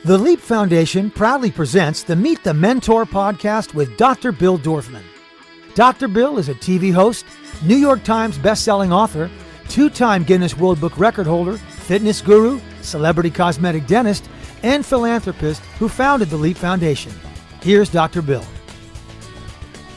The Leap Foundation proudly presents the Meet the Mentor podcast with Dr. Bill Dorfman. Dr. Bill is a TV host, New York Times best-selling author, two-time Guinness World Book record holder, fitness guru, celebrity cosmetic dentist, and philanthropist who founded the Leap Foundation. Here's Dr. Bill.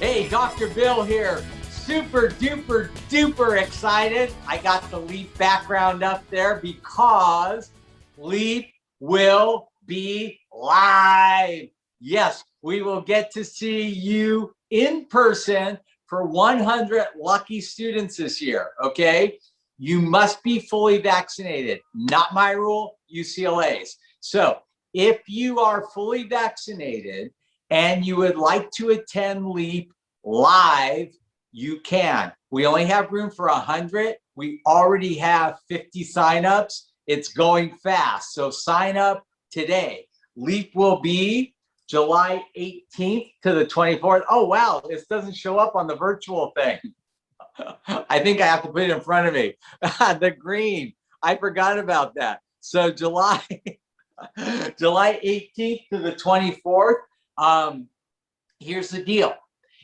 Hey, Dr. Bill here. Super duper duper excited. I got the Leap background up there because Leap will be live. Yes, we will get to see you in person for 100 lucky students this year, okay? You must be fully vaccinated. Not my rule, UCLA's. So if you are fully vaccinated and you would like to attend Leap live, you can. We only have room for 100. We already have 50 signups. It's going fast. So sign up today. Leap will be July 18th to the 24th. Oh, wow. This doesn't show up on the virtual thing. I think I have to put it in front of me. The green. I forgot about that. So July 18th to the 24th. Here's the deal.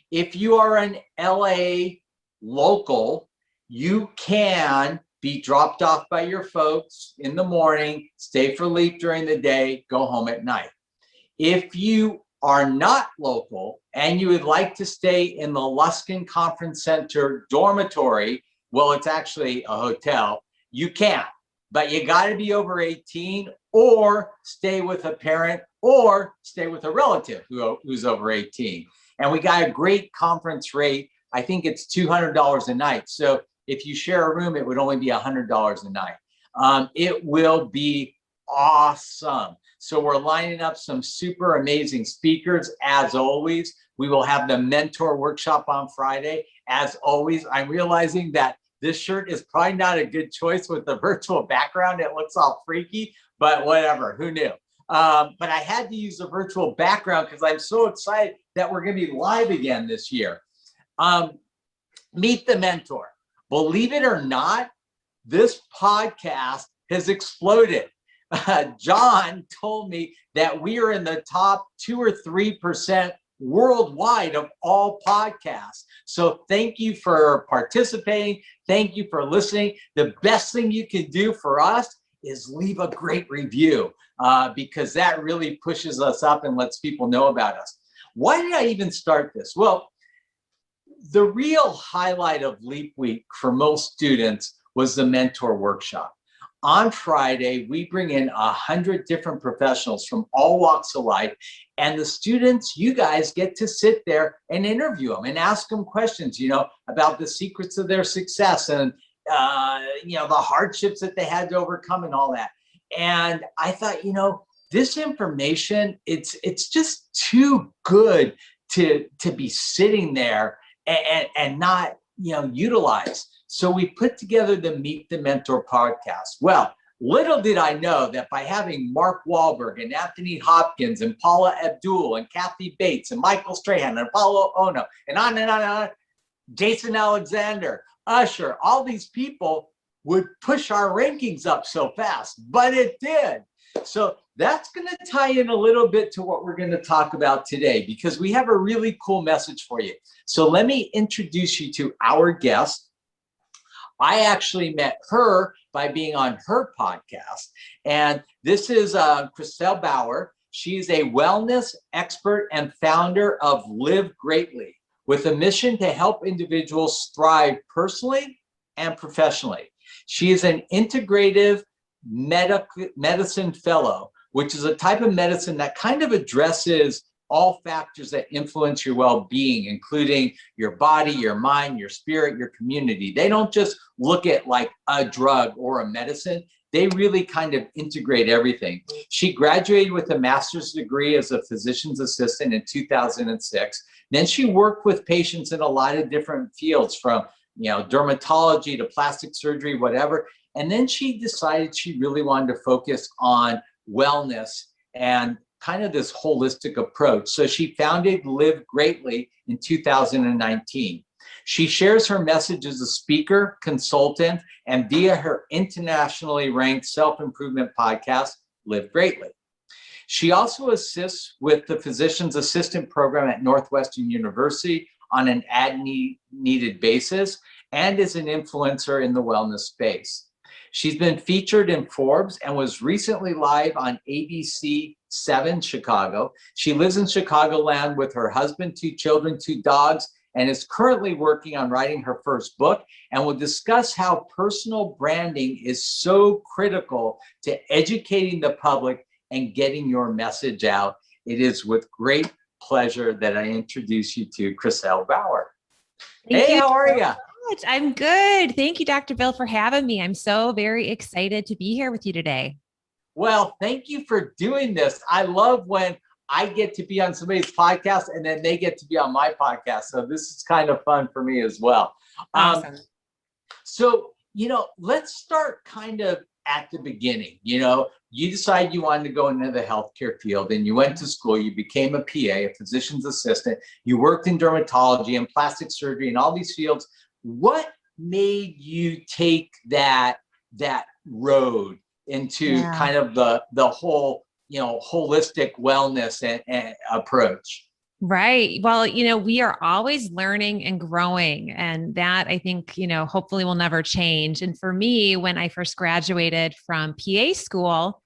If you are an LA local, you can be dropped off by your folks in the morning, stay for Leap during the day, go home at night. If you are not local and you would like to stay in the Luskin Conference Center dormitory, well, it's actually a hotel, you can, but you got to be over 18 or stay with a parent or stay with a relative who's over 18. And we got a great conference rate. I think it's $200 a night. So if you share a room, it would only be $100 a night. It will be awesome. So we're lining up some super amazing speakers. As always, we will have the mentor workshop on Friday. As always, I'm realizing that this shirt is probably not a good choice with the virtual background. It looks all freaky, but whatever, who knew? But I had to use a virtual background because I'm so excited that we're going to be live again this year. Meet the Mentor. Believe it or not, this podcast has exploded. John told me that we are in the top 2 or 3% worldwide of all podcasts. So thank you for participating. Thank you for listening. The best thing you can do for us is leave a great review because that really pushes us up and lets people know about us. Why did I even start this? Well, the real highlight of Leap Week for most students was the mentor workshop. On Friday, we bring in 100 different professionals from all walks of life, and the students, you guys get to sit there and interview them and ask them questions, about the secrets of their success and the hardships that they had to overcome and all that. And I thought, this information, it's just too good to be sitting there and not, utilized. So we put together the Meet the Mentor podcast. Well, little did I know that by having Mark Wahlberg and Anthony Hopkins and Paula Abdul and Kathy Bates and Michael Strahan and Apollo Ono and on and on and on, Jason Alexander, Usher, all these people would push our rankings up so fast, but it did. So that's going to tie in a little bit to what we're going to talk about today because we have a really cool message for you. So let me introduce you to our guest. I actually met her by being on her podcast. And this is Kristel Bauer. She's a wellness expert and founder of Live Greatly with a mission to help individuals thrive personally and professionally. She is an Integrative Medicine Fellow, which is a type of medicine that kind of addresses all factors that influence your well-being, including your body, your mind, your spirit, your community. They don't just look at like a drug or a medicine. They really kind of integrate everything. She graduated with a master's degree as a physician's assistant in 2006. Then she worked with patients in a lot of different fields from, dermatology to plastic surgery, whatever. And then she decided she really wanted to focus on wellness and kind of this holistic approach. So she founded Live Greatly in 2019. She shares her message as a speaker, consultant, and via her internationally ranked self-improvement podcast, Live Greatly. She also assists with the physician's assistant program at Northwestern University on an needed basis and is an influencer in the wellness space. She's been featured in Forbes and was recently live on ABC 7 Chicago. She lives in Chicagoland with her husband, 2 children, 2 dogs, and is currently working on writing her first book, and will discuss how personal branding is so critical to educating the public and getting your message out. It is with great pleasure that I introduce you to Kristel Bauer. Hey, how are you? I'm good. Thank you, Dr. Bill, for having me. I'm so very excited to be here with you today. Well, thank you for doing this. I love when I get to be on somebody's podcast and then they get to be on my podcast. So this is kind of fun for me as well. Awesome. So, let's start kind of at the beginning. You decided you wanted to go into the healthcare field and you went to school, you became a PA, a physician's assistant. You worked in dermatology and plastic surgery and all these fields. What made you take that road into kind of the whole, holistic wellness and approach? Right. Well, we are always learning and growing, and that I think, hopefully will never change. And for me, when I first graduated from PA school,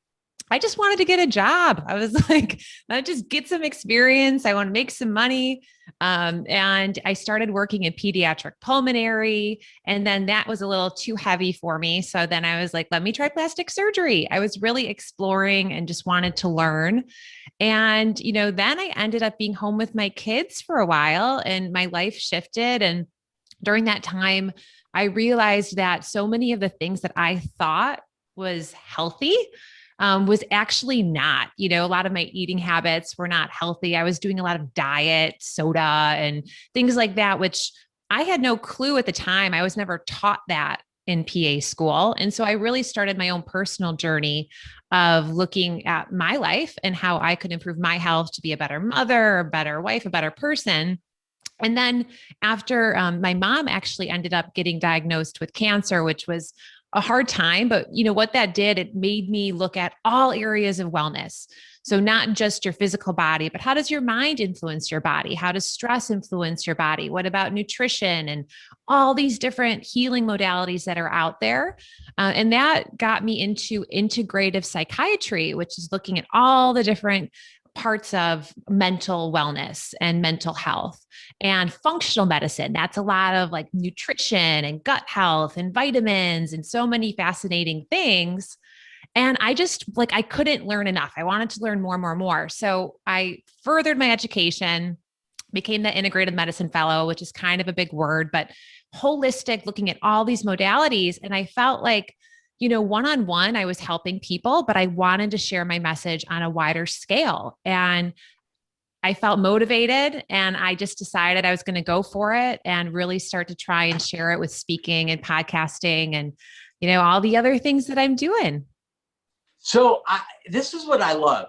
I just wanted to get a job. I was like, I'll just get some experience. I want to make some money. And I started working in pediatric pulmonary, and then that was a little too heavy for me. So then I was like, let me try plastic surgery. I was really exploring and just wanted to learn. And, then I ended up being home with my kids for a while, and my life shifted. And during that time, I realized that so many of the things that I thought was healthy was actually not. A lot of my eating habits were not healthy. I was doing a lot of diet, soda, and things like that, which I had no clue at the time. I was never taught that in PA school. And so I really started my own personal journey of looking at my life and how I could improve my health to be a better mother, a better wife, a better person. And then after my mom actually ended up getting diagnosed with cancer, which was a hard time, but what that did, it made me look at all areas of wellness. So not just your physical body, but how does your mind influence your body? How does stress influence your body? What about nutrition and all these different healing modalities that are out there? And that got me into integrative psychiatry, which is looking at all the different parts of mental wellness and mental health, and functional medicine. That's a lot of like nutrition and gut health and vitamins and so many fascinating things. And I just I couldn't learn enough. I wanted to learn more. So I furthered my education, became the Integrative Medicine Fellow, which is kind of a big word, but holistic, looking at all these modalities. And I felt like, one-on-one, I was helping people, but I wanted to share my message on a wider scale. And I felt motivated, and I just decided I was going to go for it and really start to try and share it with speaking and podcasting and, all the other things that I'm doing. So this is what I love.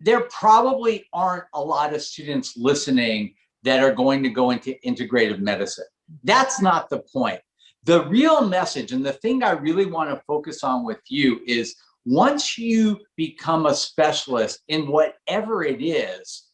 There probably aren't a lot of students listening that are going to go into integrative medicine. That's not the point. The real message, and the thing I really want to focus on with you, is once you become a specialist in whatever it is,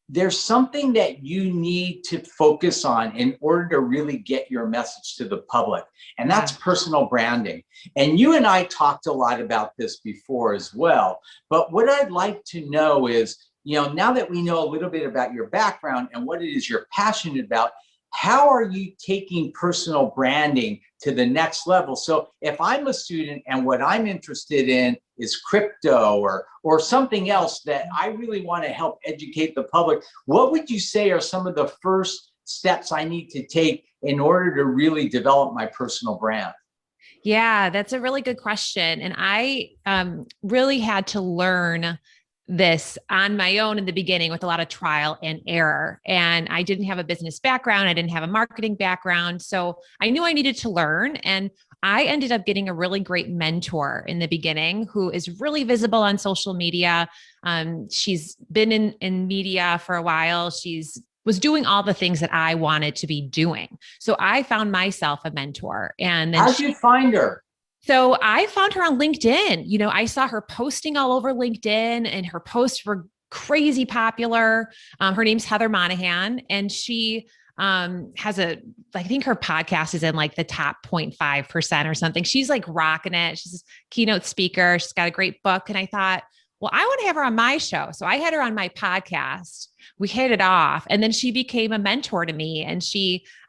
there's something that you need to focus on in order to really get your message to the public. And that's personal branding. And you and I talked a lot about this before as well. But what I'd like to know is, now that we know a little bit about your background and what it is you're passionate about, how are you taking personal branding to the next level? So if I'm a student and what I'm interested in is crypto or something else that I really want to help educate the public, what would you say are some of the first steps I need to take in order to really develop my personal brand? Yeah, that's a really good question. And I really had to learn this on my own in the beginning with a lot of trial and error. And I didn't have a business background. I didn't have a marketing background. So I knew I needed to learn. And I ended up getting a really great mentor in the beginning who is really visible on social media. She's been in media for a while. Was doing all the things that I wanted to be doing. So I found myself a mentor. And then how'd you find her? So I found her on LinkedIn. I saw her posting all over LinkedIn, and her posts were crazy popular. Her name's Heather Monahan, and she I think her podcast is in like the top 0.5% or something. She's like rocking it. She's a keynote speaker. She's got a great book. And I thought, well, I want to have her on my show. So I had her on my podcast. We hit it off, and then she became a mentor to me. And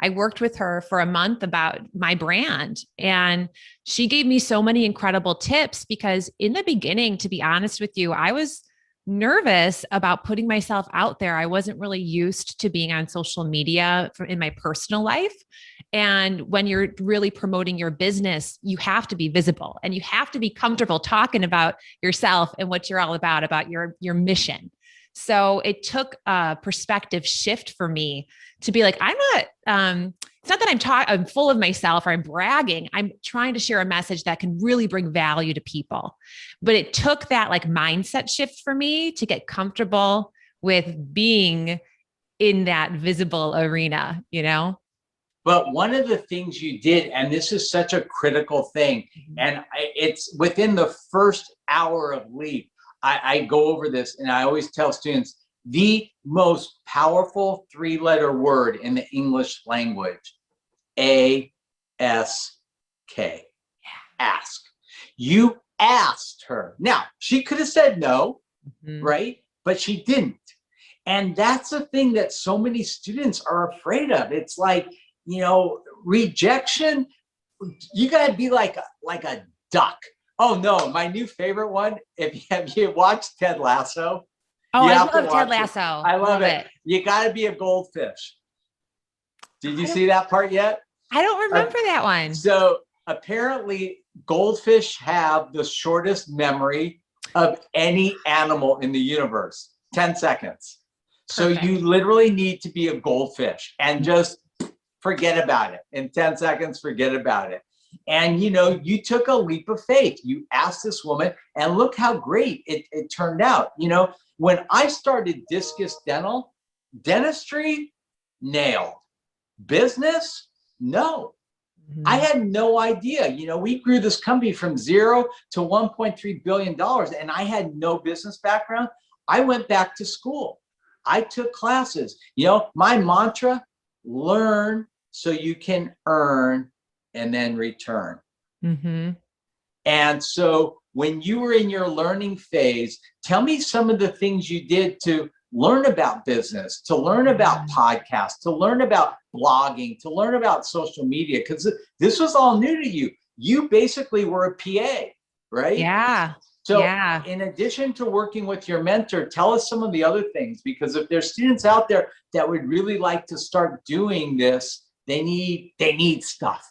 I worked with her for a month about my brand, and she gave me so many incredible tips, because in the beginning, to be honest with you, I was nervous about putting myself out there. I wasn't really used to being on social media in my personal life. And when you're really promoting your business, you have to be visible, and you have to be comfortable talking about yourself and what you're all about your mission. So it took a perspective shift for me to be like, it's not that I'm full of myself or I'm bragging. I'm trying to share a message that can really bring value to people. But it took that like mindset shift for me to get comfortable with being in that visible arena, But one of the things you did, and this is such a critical thing, and it's within the first hour of LEAP, I go over this, and I always tell students, the most powerful 3-letter word in the English language, ASK, ask. You asked her. Now, she could have said no, right? But she didn't. And that's the thing that so many students are afraid of. It's like, rejection, you got to be like a duck. Oh no, my new favorite one, have you watched Ted Lasso? Oh, I love Ted Lasso. I love it. You got to be a goldfish. Did you see that part yet? I don't remember that one. So apparently goldfish have the shortest memory of any animal in the universe, 10 seconds. Perfect. So you literally need to be a goldfish and just forget about it. In 10 seconds, forget about it. And, you took a leap of faith. You asked this woman, and look how great it turned out. When I started Discus dentistry, nailed. Business, no. I had no idea. We grew this company from 0 to $1.3 billion, and I had no business background. I went back to school. I took classes. My mantra, learn so you can earn and then return. And so when you were in your learning phase, tell me some of the things you did to learn about business, to learn about podcasts, to learn about blogging, to learn about social media, because this was all new to you. You basically were a PA, right? Yeah. So in addition to working with your mentor, tell us some of the other things, because if there's students out there that would really like to start doing this, they need stuff.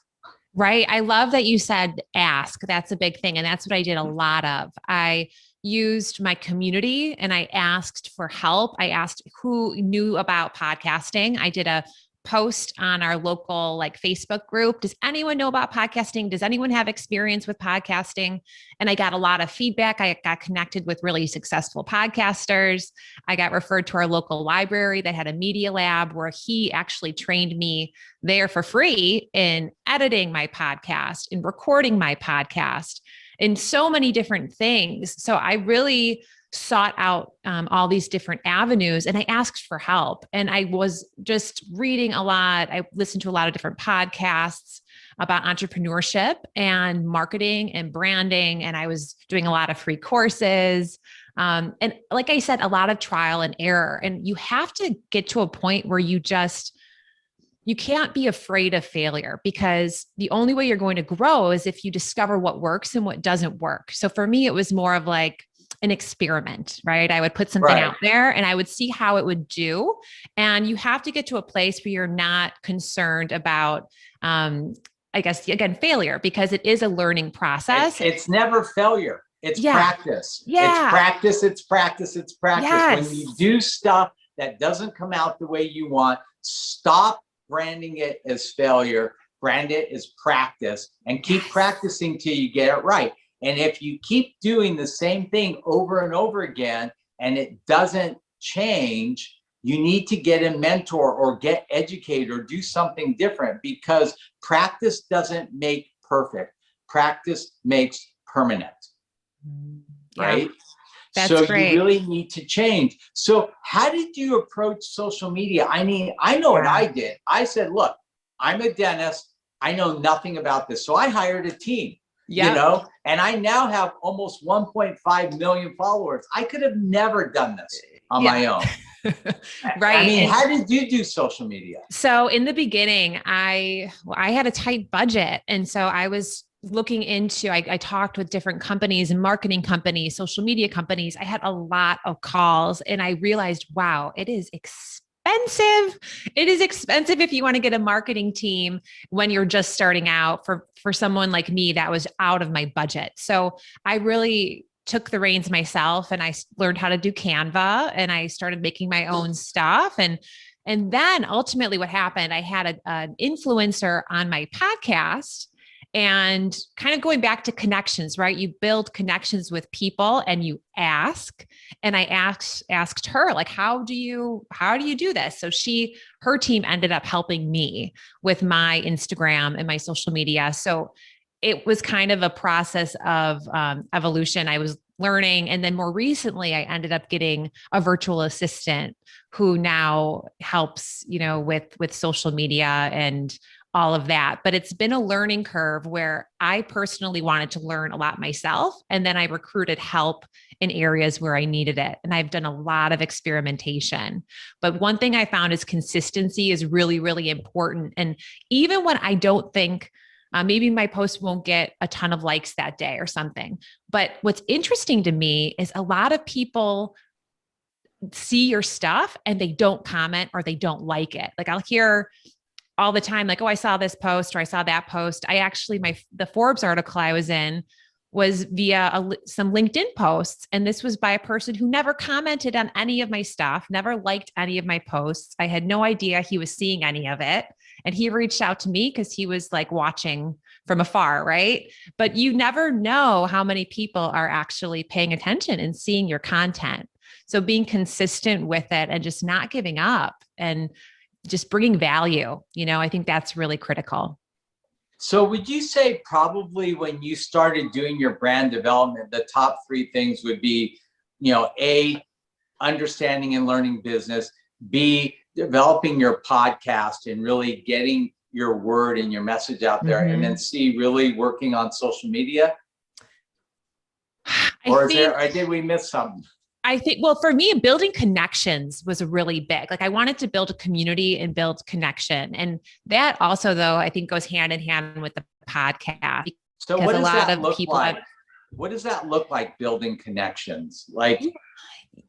Right. I love that you said ask. That's a big thing. And that's what I did a lot of. I used my community and I asked for help. I asked who knew about podcasting. I did a post on our local Facebook group. Does anyone know about podcasting? Does anyone have experience with podcasting? And I got a lot of feedback. I got connected with really successful podcasters. I got referred to our local library that had a media lab where he actually trained me there for free in editing my podcast, in recording my podcast, in so many different things. So I really sought out all these different avenues, and I asked for help. And I was just reading a lot. I listened to a lot of different podcasts about entrepreneurship and marketing and branding. And I was doing a lot of free courses. And like I said, a lot of trial and error. And you have to get to a point where you can't be afraid of failure, because the only way you're going to grow is if you discover what works and what doesn't work. So for me, it was more of like an experiment, right? I would put something out there and I would see how it would do. And you have to get to a place where you're not concerned about, I guess, again, failure, because it is a learning process. It's never failure. It's practice. Yeah. It's practice. It's practice. It's practice. Yes. When you do stuff that doesn't come out the way you want, stop branding it as failure, brand it as practice, and keep practicing till you get it right. And if you keep doing the same thing over and over again and it doesn't change, you need to get a mentor or get educated or do something different, because practice doesn't make perfect. practice makes permanent, right? That's so great. You really need to change. So how did you approach social media? I mean, I know what I did. I said, look, I'm a dentist. I know nothing about this. So I hired a team, and I now have almost 1.5 million followers. I could have never done this on my own. Right. I mean, how did you do social media? So in the beginning, I had a tight budget. And so I was looking into, I talked with different companies and marketing companies, social media companies. I had a lot of calls and I realized, wow, it is expensive. It is expensive if you want to get a marketing team when you're just starting out. For someone like me, that was out of my budget. So I really took the reins myself and I learned how to do Canva and I started making my own stuff. And then ultimately what happened, I had an influencer on my podcast. And kind of going back to connections, right? You build connections with people and you ask. And I asked her, like, how do you do this? So her team ended up helping me with my Instagram and my social media. So it was kind of a process of evolution. I was learning. And then more recently, I ended up getting a virtual assistant who now helps, with social media and all of that. But it's been a learning curve where I personally wanted to learn a lot myself. And then I recruited help in areas where I needed it. And I've done a lot of experimentation. But one thing I found is consistency is really, really important. And even when I don't think maybe my post won't get a ton of likes that day or something. But what's interesting to me is a lot of people see your stuff and they don't comment or they don't like it. Like I'll hear all the time, like, oh, I saw this post or I saw that post. I actually, the Forbes article I was in was via some LinkedIn posts. And this was by a person who never commented on any of my stuff, never liked any of my posts. I had no idea he was seeing any of it. And he reached out to me because he was like watching from afar, right? But you never know how many people are actually paying attention and seeing your content. So being consistent with it and just not giving up and just bringing value, I think that's really critical. So would you say probably when you started doing your brand development, the top 3 things would be, A, understanding and learning business, B, developing your podcast and really getting your word and your message out there, and then C, really working on social media? Or did we miss something? I think, well, for me, building connections was really big. Like I wanted to build a community and build connection. And that also, though, I think goes hand in hand with the podcast. So what does that look like? What does that look like, building connections? Like,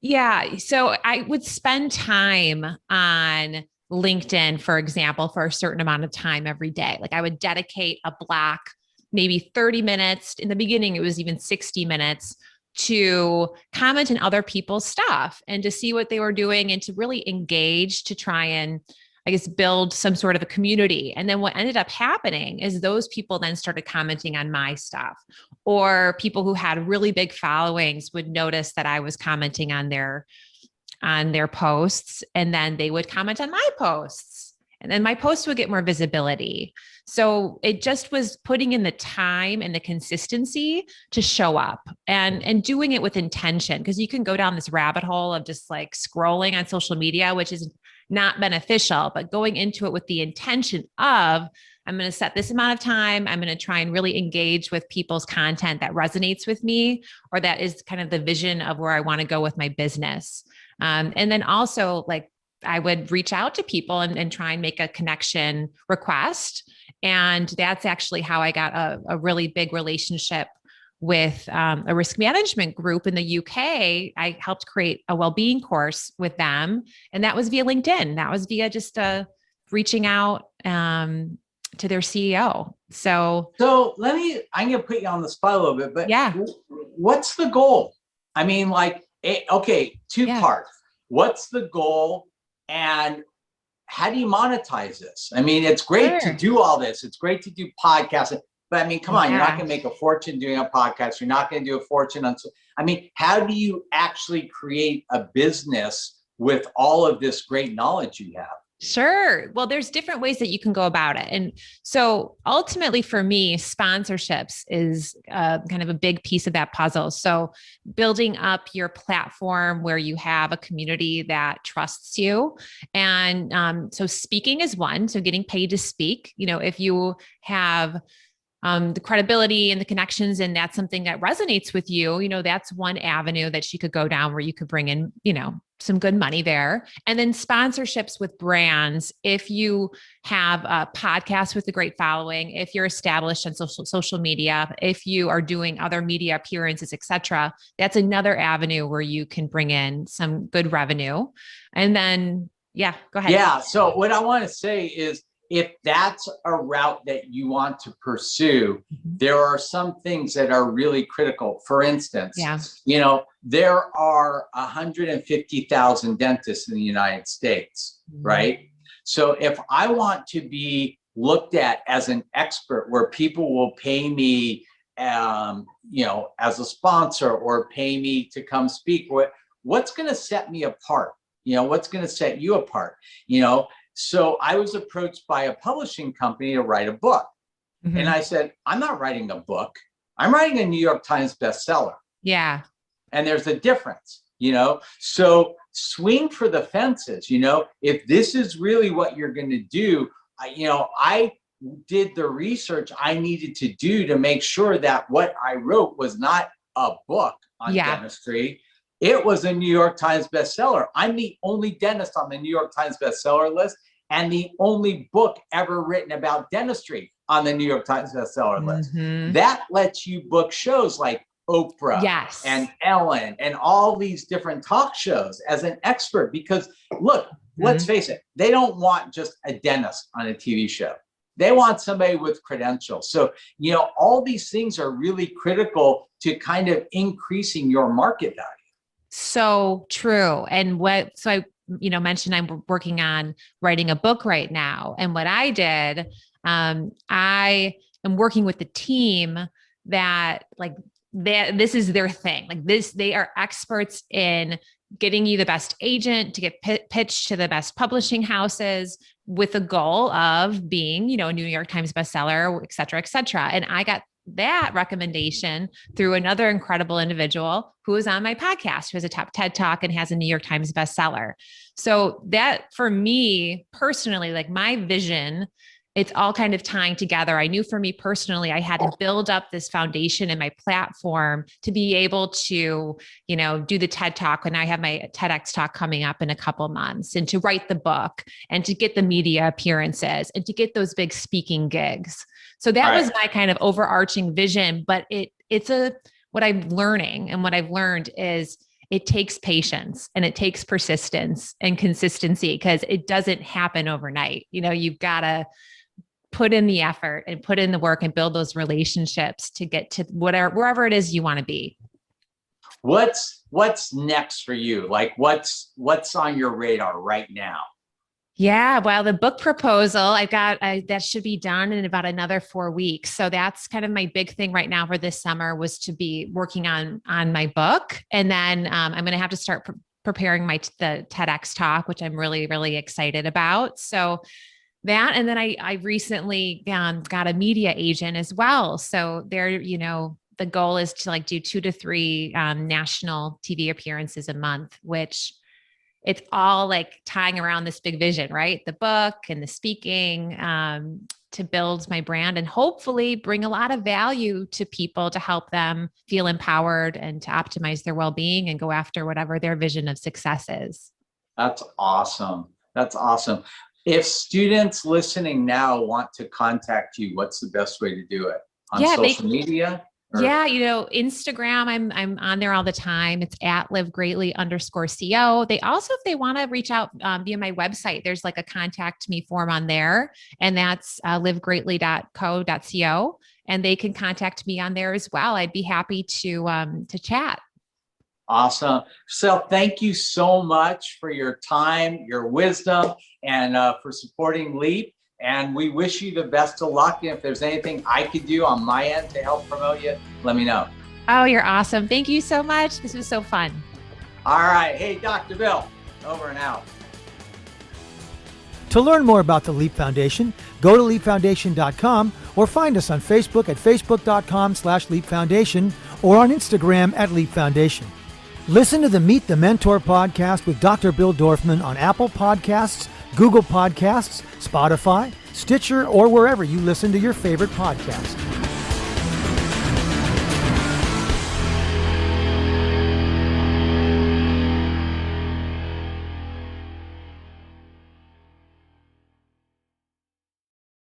yeah. So I would spend time on LinkedIn, for example, for a certain amount of time every day. Like I would dedicate a block, maybe 30 minutes. In the beginning, it was even 60 minutes to comment on other people's stuff and to see what they were doing and to really engage, to try and, I guess, build some sort of a community. And then what ended up happening is those people then started commenting on my stuff, or people who had really big followings would notice that I was commenting on their posts, and then they would comment on my posts. And then my posts would get more visibility. So it just was putting in the time and the consistency to show up and doing it with intention, because you can go down this rabbit hole of just like scrolling on social media, which is not beneficial, but going into it with the intention of, I'm going to set this amount of time. I'm going to try and really engage with people's content that resonates with me, or that is kind of the vision of where I want to go with my business. And then also, like, I would reach out to people and try and make a connection request. And that's actually how I got a really big relationship with a risk management group in the UK. I helped create a well-being course with them. And that was via LinkedIn. That was via just reaching out to their CEO. So I'm going to put you on the spot a little bit, but yeah, what's the goal? I mean, like, okay, two parts. What's the goal? And how do you monetize this? I mean, it's great to do all this. It's great to do podcasts, but I mean, come on, you're not going to make a fortune doing a podcast. You're not going to do a fortune on. I mean, how do you actually create a business with all of this great knowledge you have? Sure. Well, there's different ways that you can go about it. And so ultimately for me, sponsorships is kind of a big piece of that puzzle. So building up your platform where you have a community that trusts you. And so speaking is one. So getting paid to speak, if you have the credibility and the connections, and that's something that resonates with you, that's one avenue that she could go down where you could bring in, some good money there. And then sponsorships with brands. If you have a podcast with a great following, if you're established on social media, if you are doing other media appearances, et cetera, that's another avenue where you can bring in some good revenue. And then, yeah, go ahead. Yeah. So what I want to say is, if that's a route that you want to pursue, there are some things that are really critical. For instance, there are 150,000 dentists in the United States, right? So if I want to be looked at as an expert where people will pay me, as a sponsor or pay me to come speak, what's going to set me apart? What's going to set you apart? So I was approached by a publishing company to write a book. And I said, I'm not writing a book. I'm writing a New York Times bestseller. Yeah. And there's a difference, so swing for the fences, if this is really what you're going to do. I did the research I needed to do to make sure that what I wrote was not a book on dentistry. It was a New York Times bestseller. I'm the only dentist on the New York Times bestseller list and the only book ever written about dentistry on the New York Times bestseller list. That lets you book shows like Oprah and Ellen and all these different talk shows as an expert, because look, let's face it, they don't want just a dentist on a TV show. They want somebody with credentials. So, all these things are really critical to kind of increasing your market value. So true. And so I, mentioned I'm working on writing a book right now. And what I did, I am working with the team that this is their thing. They are experts in getting you the best agent to get pitched to the best publishing houses with the goal of being, a New York Times bestseller, et cetera, et cetera. And I got that recommendation through another incredible individual who is on my podcast, who has a top TED Talk and has a New York Times bestseller. So that, for me personally, my vision, it's all kind of tying together. I knew for me personally, I had to build up this foundation in my platform to be able to, do the TED Talk. And I have my TEDx talk coming up in a couple months, and to write the book and to get the media appearances and to get those big speaking gigs. So that was my kind of overarching vision, but what I'm learning, and what I've learned is it takes patience and it takes persistence and consistency, because it doesn't happen overnight. You've got to put in the effort and put in the work and build those relationships to get to wherever it is you want to be. What's next for you? What's on your radar right now? Yeah, well, the book proposal, that should be done in about another 4 weeks. So that's kind of my big thing right now for this summer, was to be working on my book. And then I'm going to have to start preparing the TEDx talk, which I'm really, really excited about. So that, and then I recently got a media agent as well. So there, the goal is to do 2 to 3 national TV appearances a month, which it's all tying around this big vision, right? The book and the speaking, to build my brand and hopefully bring a lot of value to people to help them feel empowered and to optimize their well-being and go after whatever their vision of success is. That's awesome. That's awesome. If students listening now want to contact you, what's the best way to do it? On social media? Yeah, Instagram, I'm on there all the time. It's at livegreatly_CO. They also, if they want to reach out via my website, there's a contact me form on there, and that's livegreatly.co.co. And they can contact me on there as well. I'd be happy to chat. Awesome. So thank you so much for your time, your wisdom, and for supporting LEAP. And we wish you the best of luck. And if there's anything I could do on my end to help promote you, let me know. Oh, you're awesome. Thank you so much. This was so fun. All right. Hey, Dr. Bill, over and out. To learn more about the Leap Foundation, go to leapfoundation.com or find us on Facebook at facebook.com/Leap Foundation or on Instagram at Leap Foundation. Listen to the Meet the Mentor podcast with Dr. Bill Dorfman on Apple Podcasts, Google Podcasts, Spotify, Stitcher, or wherever you listen to your favorite podcasts.